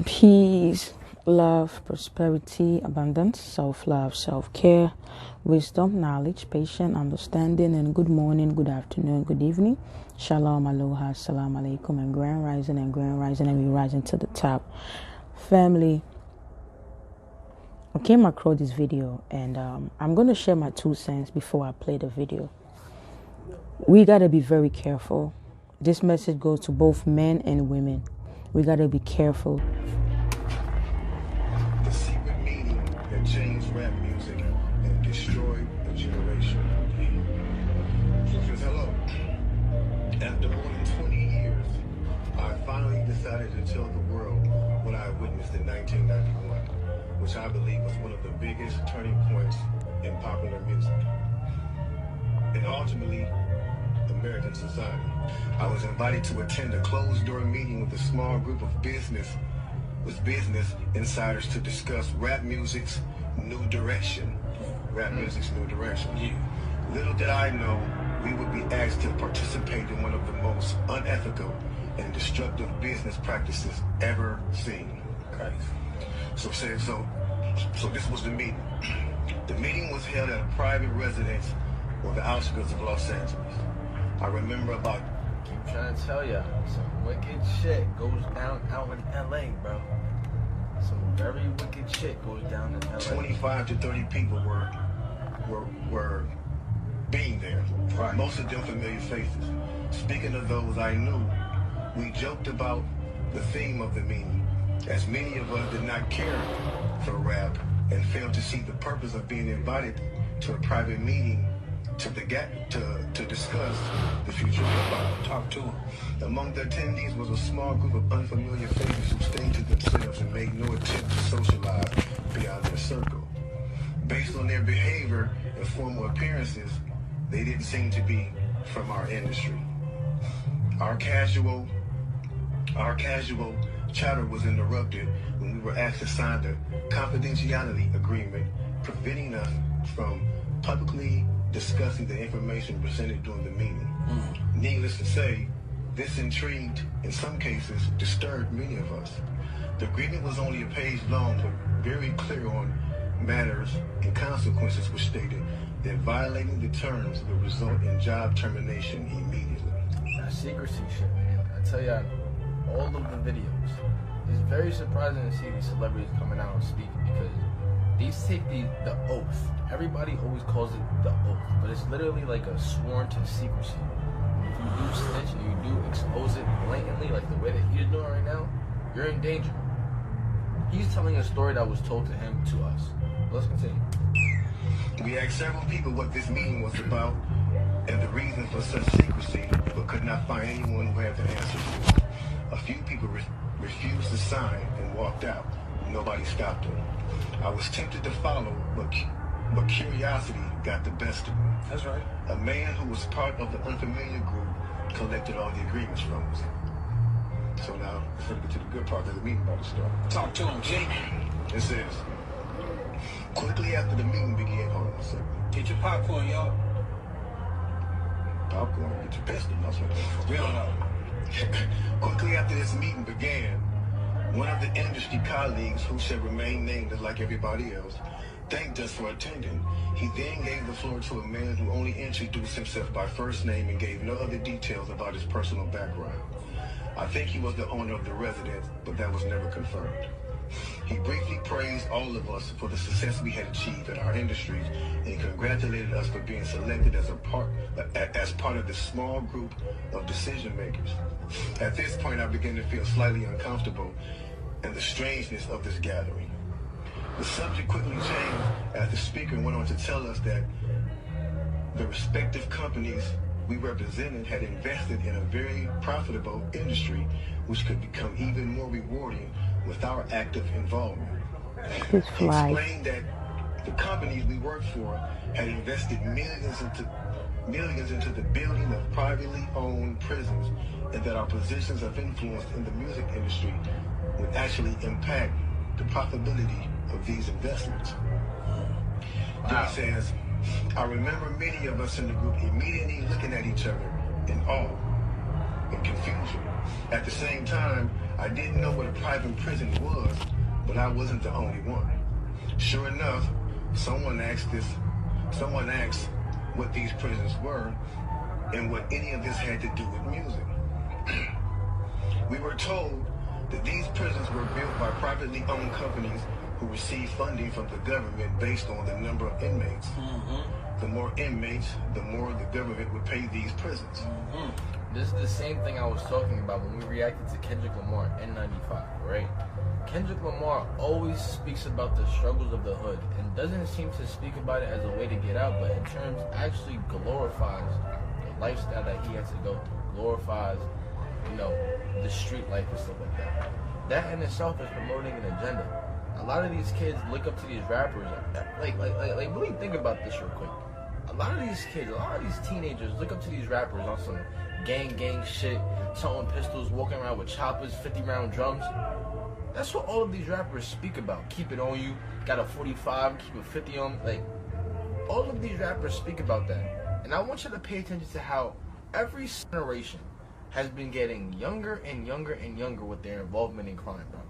Peace, love, prosperity, abundance, self-love, self-care, wisdom, knowledge, patience, understanding, and good morning, good afternoon, good evening. Shalom, aloha, salam alaikum, and grand rising, and we rising to the top. Family, I came across this video, and I'm going to share my 2 cents before I play the video. We got to be very careful. This message goes to both men and women. We got to be careful. The secret meaning that changed rap music and destroyed a generation. So says, hello. After more than 20 years, I finally decided to tell the world what I witnessed in 1991, which I believe was one of the biggest turning points in popular music, and ultimately American society. I was invited to attend a closed-door meeting with a small group of business insiders to discuss rap music's new direction. Little did I know we would be asked to participate in one of the most unethical and destructive business practices ever seen. So this was the meeting. The meeting was held at a private residence on the outskirts of Los Angeles. I remember about... I'm trying to tell ya, some wicked shit goes down out in LA, bro. Some very wicked shit goes down in LA. 25 to 30 people were being there. Right. Most of them familiar faces. Speaking of those I knew, we joked about the theme of the meeting, as many of us did not care for rap and failed to see the purpose of being invited to a private meeting to discuss the future of hip-hop. Talk to them. Among the attendees was a small group of unfamiliar faces who stayed to themselves and made no attempt to socialize beyond their circle. Based on their behavior and formal appearances, they didn't seem to be from our industry. Our casual chatter was interrupted when we were asked to sign the confidentiality agreement, preventing us from publicly discussing the information presented during the meeting. Needless to say, this intrigued, in some cases, disturbed many of us. The agreement was only a page long, but very clear on matters and consequences, which stated that violating the terms would result in job termination immediately. That secrecy shit, man. I tell you, all of the videos, it's very surprising to see these celebrities coming out and speaking, because these take the oath. Everybody always calls it the oath, but it's literally like a sworn to secrecy. If you do snitch and you do expose it blatantly, like the way that he's doing right now, you're in danger. He's telling a story that was told to him, to us. Let's continue. We asked several people what this meeting was about and the reason for such secrecy, but could not find anyone who had the answers. A few people refused to sign and walked out. Nobody stopped them. I was tempted to follow, but curiosity got the best of me. That's right. A man who was part of the unfamiliar group collected all the agreements from us. So now, let's get to the good part of the meeting about to start. Talk to him, Jake. It says, quickly after the meeting began, hold on a second. Get your popcorn, y'all. Popcorn, get your pistol. For real though. Quickly after this meeting began, one of the industry colleagues, who shall remain nameless like everybody else, thanked us for attending. He then gave the floor to a man who only introduced himself by first name and gave no other details about his personal background. I think he was the owner of the residence, but that was never confirmed. He briefly praised all of us for the success we had achieved in our industries and congratulated us for being selected as part of this small group of decision makers. At this point, I began to feel slightly uncomfortable and the strangeness of this gathering. The subject quickly changed as the speaker went on to tell us that the respective companies we represented had invested in a very profitable industry, which could become even more rewarding with our active involvement. He explained that the companies we worked for had invested millions into the building of privately owned prisons, and that our positions of influence in the music industry would actually impact the profitability of these investments. Wow. He says, I remember many of us in the group immediately looking at each other in awe and confusion. At the same time, I didn't know what a private prison was, but I wasn't the only one. Sure enough, someone asked what these prisons were and what any of this had to do with music. We were told that these prisons were built by privately owned companies who receive funding from the government based on the number of inmates. The more inmates, the more the government would pay these prisons. This is the same thing I was talking about when we reacted to Kendrick Lamar N95, right? Kendrick Lamar always speaks about the struggles of the hood and doesn't seem to speak about it as a way to get out, but in terms actually glorifies the lifestyle that he has to go through, glorifies, you know, the street life and stuff like that. That in itself is promoting an agenda. A lot of these kids look up to these rappers, like really think about this real quick. A lot of these kids, a lot of these teenagers look up to these rappers on some gang shit, toting pistols, walking around with choppers, 50-round drums. That's what all of these rappers speak about. Keep it on you, got a 45, keep a 50 on. Like, all of these rappers speak about that. And I want you to pay attention to how every generation has been getting younger and younger and younger with their involvement in crime, bro.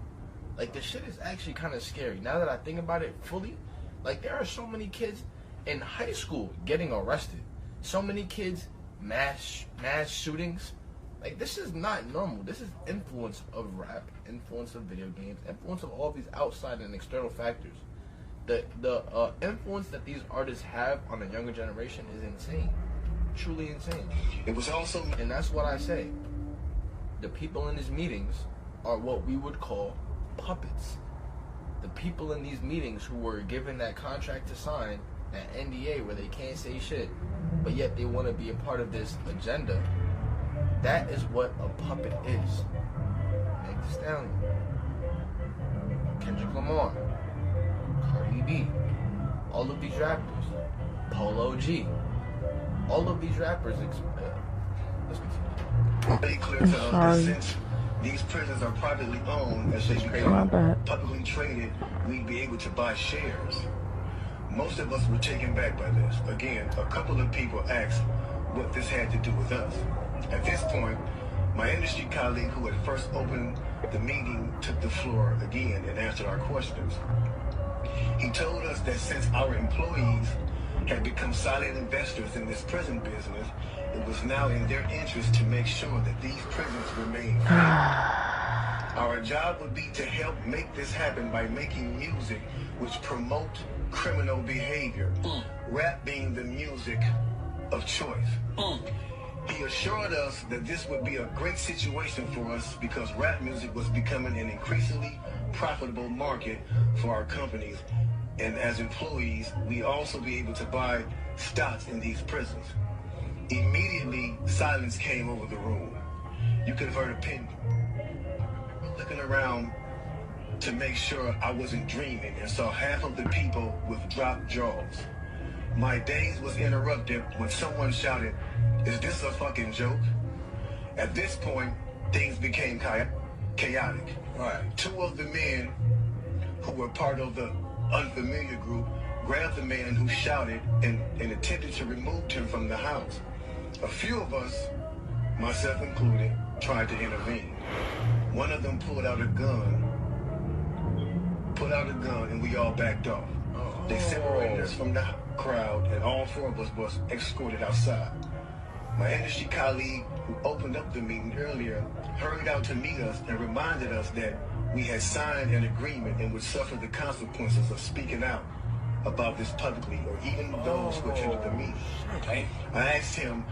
Like, the shit is actually kind of scary. Now that I think about it fully, like, there are so many kids in high school getting arrested. So many kids, mass shootings. Like, this is not normal. This is influence of rap, influence of video games, influence of all these outside and external factors. The influence that these artists have on the younger generation is insane. Truly insane. It was also... And that's what I say. The people in these meetings are what we would call puppets. The people in these meetings who were given that contract to sign, that NDA where they can't say shit, but yet they want to be a part of this agenda. That is what a puppet is. Meg Thee Stallion, Kendrick Lamar, Cardi B, all of these rappers, Polo G, all of these rappers. Let's continue. Very clear to us that since these prisons are privately owned, as they become publicly traded, we'd be able to buy shares. Most of us were taken back by this. Again, a couple of people asked what this had to do with us. At this point, my industry colleague who had first opened the meeting took the floor again and answered our questions. He told us that since our employees had become silent investors in this prison business, it was now in their interest to make sure that these prisons remain free. Our job would be to help make this happen by making music which promote criminal behavior, rap being the music of choice. He assured us that this would be a great situation for us because rap music was becoming an increasingly profitable market for our companies, and as employees, we also be able to buy stocks in these prisons. Immediately, silence came over the room. You could have heard a pin looking around to make sure I wasn't dreaming and saw half of the people with dropped jaws. My daze was interrupted when someone shouted, "Is this a fucking joke?" At this point, things became chaotic. Right. Two of the men who were part of the unfamiliar group grabbed the man who shouted and attempted to remove him from the house. A few of us, myself included, tried to intervene. One of them pulled out a gun, and we all backed off. They separated us from the crowd, and all four of us was escorted outside. My industry colleague, who opened up the meeting earlier, hurried out to meet us and reminded us that we had signed an agreement and would suffer the consequences of speaking out about this publicly, or even those who attended the meeting. I asked him,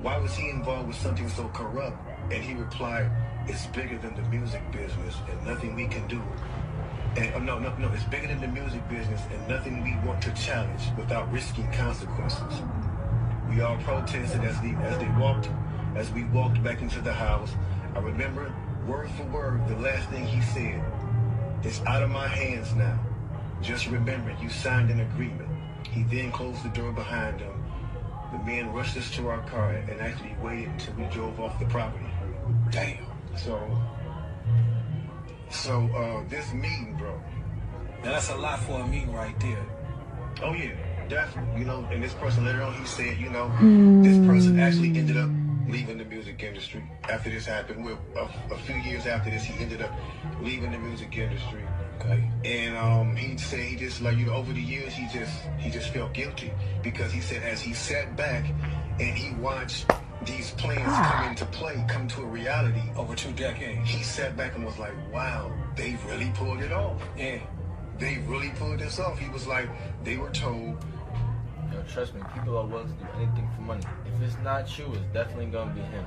why was he involved with something so corrupt? And he replied, it's bigger than the music business and nothing we can do. And no, it's bigger than the music business and nothing we want to challenge without risking consequences. We all protested as we walked back into the house. I remember word for word the last thing he said. It's out of my hands now. Just remember, you signed an agreement. He then closed the door behind him. The men rushed us to our car and actually waited until we drove off the property. Damn. So this meeting, bro. Now that's a lot for a meeting right there. Oh yeah, definitely. You know, and this person later on, he said, you know, this person actually ended up leaving the music industry. After this happened, a few years after this, he ended up leaving the music industry. Okay. And he said he just over the years he just felt guilty because he said as he sat back and he watched these plans come to a reality Over 2 decades. he sat back and was like, wow, they really pulled it off. Yeah. They really pulled this off. He was like, they were told. Yo, trust me, people are willing to do anything for money. If it's not you, it's definitely gonna be him.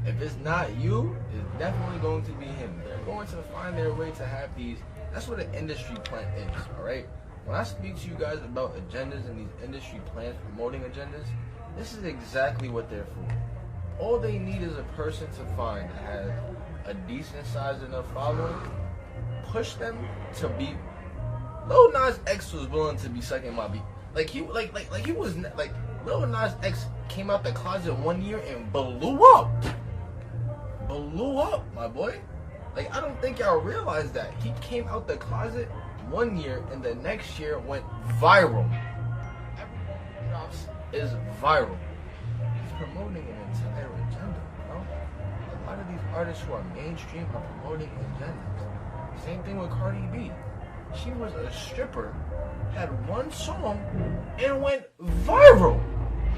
If it's not you, it's definitely going to be him. They're going to find their way to have these. That's what an industry plan is, alright? When I speak to you guys about agendas and these industry plans promoting agendas, this is exactly what they're for. All they need is a person to find that has a decent sized enough following, push them to be. Lil Nas X was willing to be second my beat. Lil Nas X came out the closet 1 year and blew up. Blew up, my boy. Like, I don't think y'all realize that. He came out the closet 1 year and the next year went viral. Everything he drops is viral. He's promoting an entire agenda, you know? A lot of these artists who are mainstream are promoting agendas. Same thing with Cardi B. She was a stripper, had one song, and went viral.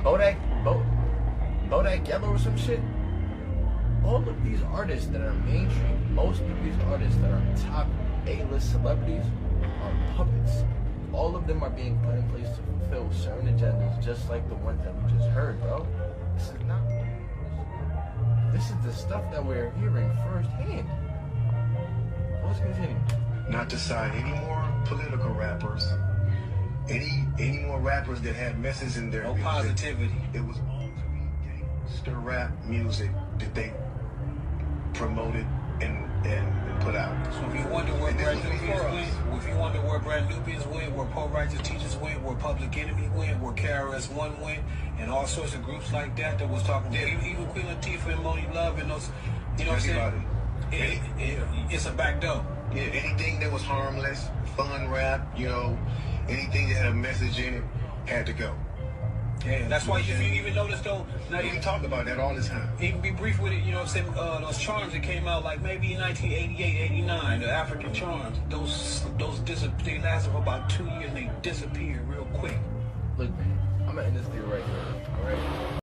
Bodak Yellow or some shit. All of these artists that are mainstream, most of these artists that are top A-list celebrities are puppets. All of them are being put in place to fulfill certain agendas, just like the ones that we just heard, bro. This is not. This is the stuff that we're hearing firsthand. Let's continue. Not to sign any more political rappers, any more rappers that had messes in their No music. positivity. It was all to be gangster rap music that they promoted and put out. So if you wonder where And this Brad was Nubians before went, us. if you wonder where Brad Nubians went, where Poor Righteous Teachers went, where Public Enemy went, where KRS-One went, and all sorts of groups like that was talking, even Queen Latifah and Moni Love and those, you know what I'm saying? It's a back door. Yeah, anything that was harmless, fun rap, you know, anything that had a message in it had to go. Yeah, that's why if you even notice though, now We you talk about that all the time. even be brief with it, you know what I'm saying? Those charms that came out like maybe in 1988, 89, the African charms, those they lasted for about 2 years and they disappeared real quick. Look, man, I'm gonna end this video right here, alright?